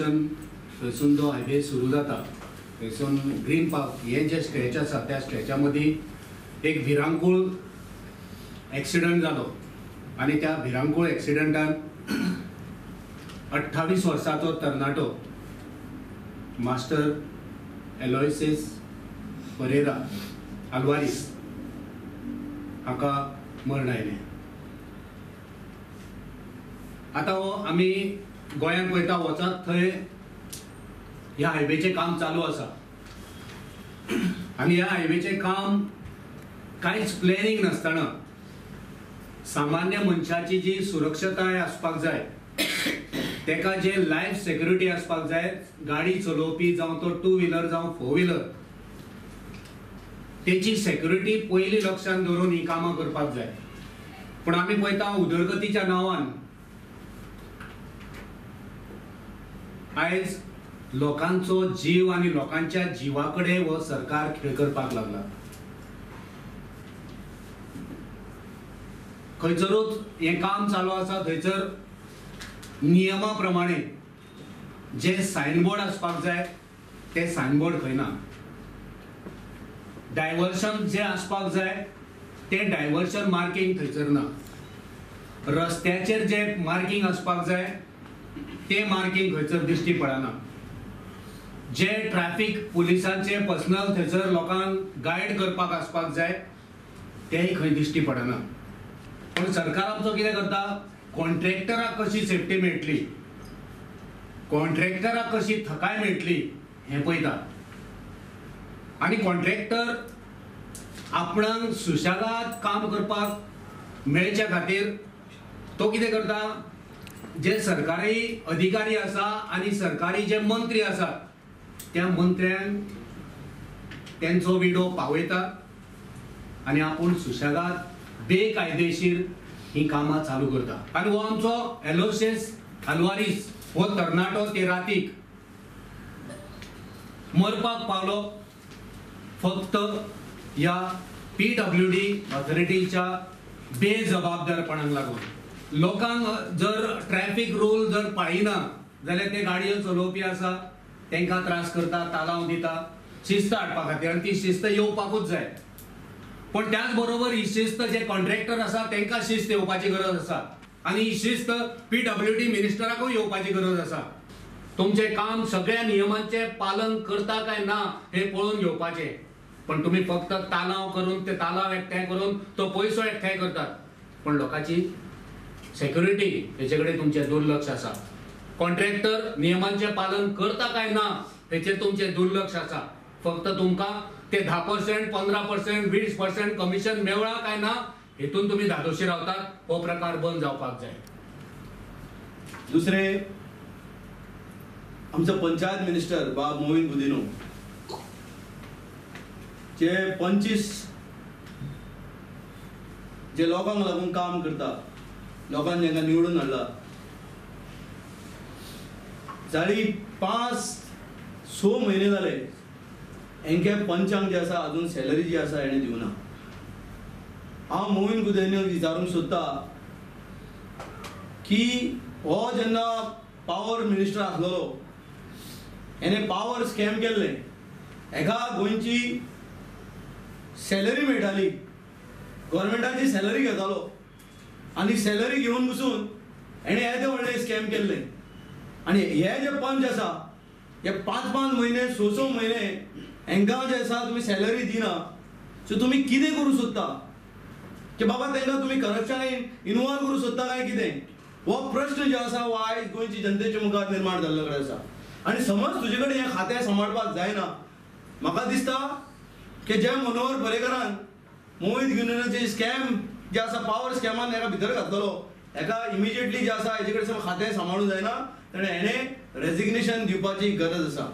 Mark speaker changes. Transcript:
Speaker 1: Station थंयसून जो highway सुरू जाता थंयसून ग्रीन पार्क हे जे स्ट्रेच आसा त्या स्ट्रेचा मदीं एक भिरांकूळ एक्सिडंट जालो आनी त्या भिरांकूळ एक्सिडंटान 28 वर्साचो तरणाटो मास्टर एलोयसिस परेरा आल्वारीस हाका मरण आयलें. आतां हो आमी गोंयांत पळयता वचत थंय ह्या हायवेचें काम चालू आसा आनी ह्या हायवेचें काम कांयच प्लॅनिंग नासतना सामान्य मनशाची जी सुरक्षताय आसपाक जाय तेका जे लायफ सेक्युरिटी आसपाक जाय गाडी चलोवपी जावं तो टू व्हिलर जावं फोर व्हिलर तेची सेक्युरिटी पयली लक्षांत दवरून ही कामां करपाक जाय. पूण आमी पळयता उदरगतीच्या नांवान आयज लोकांचो जीव आनी लोकांच्या जिवा कडेन हो सरकार खेळ करपाक लागला. खंयसरूच हें काम चालू आसा थंयसर नियमा प्रमाणे जे सायनबोर्ड आसपाक जाय ते सायनबोर्ड खंय ना. डायव्हर्शन जे आसपाक जाय ते डायव्हर्शन मार्किंग थंयसर ना. रस्त्याचेर जे मार्किंग आसपाक जाय ते मार्किंग खंयसर दिश्टी पडना. जे ट्रॅफिक पुलिसांचे पर्सनल थंयसर लोकांक गायड करपाक आसपाक जाय तेय खंय दिश्टी पडना. पण सरकार आमचो कितें करता, कॉन्ट्रॅक्टराक कशी सेफ्टी मेळटली, कॉन्ट्रॅक्टराक कशी थकाय मेळटली हें पळयता. आनी कॉन्ट्रॅक्टर आपणाक सुशेगाद काम करपाक मेळच्या खातीर तो कितें करता, जे सरकारी अधिकारी आसा आनी सरकारी जे मंत्री आसात त्या मंत्र्यांक तेंचो विडो पावयता आनी आपूण सुशेगाद बेकायदेशीर ही कामां चालू करता. आनी हो आमचो एलोयसिस आल्वारीस हो तरणाटो ते रातीक मरपाक पावलो फक्त ह्या PWD ऑथॉरिटीच्या बेजबाबदारपणाक लागून. लोकांक जर ट्रॅफिक रूल जर पाळिना जाल्यार ते गाडयो चलोवपी आसा तांकां त्रास करता, तालाव दिता शिस्त हाडपा खातीर आनी ती शिस्त येवपाकूच जाय. पण त्याच बरोबर ही शिस्त जे कॉन्ट्रॅक्टर आसा तांकां शिस्त येवपाची गरज आसा आनी ही शिस्त PWD मिनिस्टराकूय येवपाची गरज आसा. तुमचें काम सगळ्या नियमांचे पालन करता काय ना हे पळोवन घेवपाचें. पण तुम्ही फक्त तालाव करून ते तालाव एकठांय करून तो पयसो एकठांय करतात पण लोकांची सेक्युरिटी हेचे कडेन तुमचें दुर्लक्ष आसा. कॉन्ट्रॅक्टर नियमांचें पालन करता काय ना हेचेर तुमचें दुर्लक्ष आसा. फक्त तुमकां ते 10%, 15%, 20% कमिशन मेळ्ळा काय ना हेतून तुम्ही धादोशी रावतात. हो प्रकार बंद जावपाक जाय.
Speaker 2: दुसरे आमचो पंचायत मिनिस्टर बाब मोईन गुदिनो जे 25 जे लोकांक लागून काम करता, लोकांनी जेंका निवडून हाडला, जाली 5-6 म्हयने जाले हेंके पंचांक जे आसा अजून सॅलरी जी आसा हेणे दिवना. हांव मोईन गुदिन्याक विचारूंक सोदता की हो जेन्ना पावर मिनिस्टर आसलेलो हेणे पावर स्कॅम केल्ले, हेका गोंयची सॅलरी मेळटाली, गव्हर्मेंटाची सॅलरी घेतालो आनी सॅलरी घेवन बसून हेणे येदे व्हडले स्कॅम केल्ले. आनी हे जे पंच आसा हे 5-5 म्हयने 6-6 म्हयने हेंकां जे आसा तुमी सॅलरी दिना. सो तुमी कितें करूं सोदता की बाबा तांकां तुमी करप्शनान इनवॉल्व करूं सोदता काय कितें? हो प्रश्न जो आसा हो आयज गोंयची जनतेच्या मुखार निर्माण जाल्लो कडेन आसा. आनी समज तुजे कडेन हें खातें सांबाळपाक जायना, म्हाका दिसता की जे मनोहर पर्रेकरान मोहित गुदिन्याचे स्कॅम जे आसा पावर स्कॅमान हेका भितर घातलेलो हेका इमिजिएटली जे आसा हेजे कडेन खातें सांबाळूंक जायना, ताणें हेणे रेजिग्नेशन दिवपाची गरज आसा.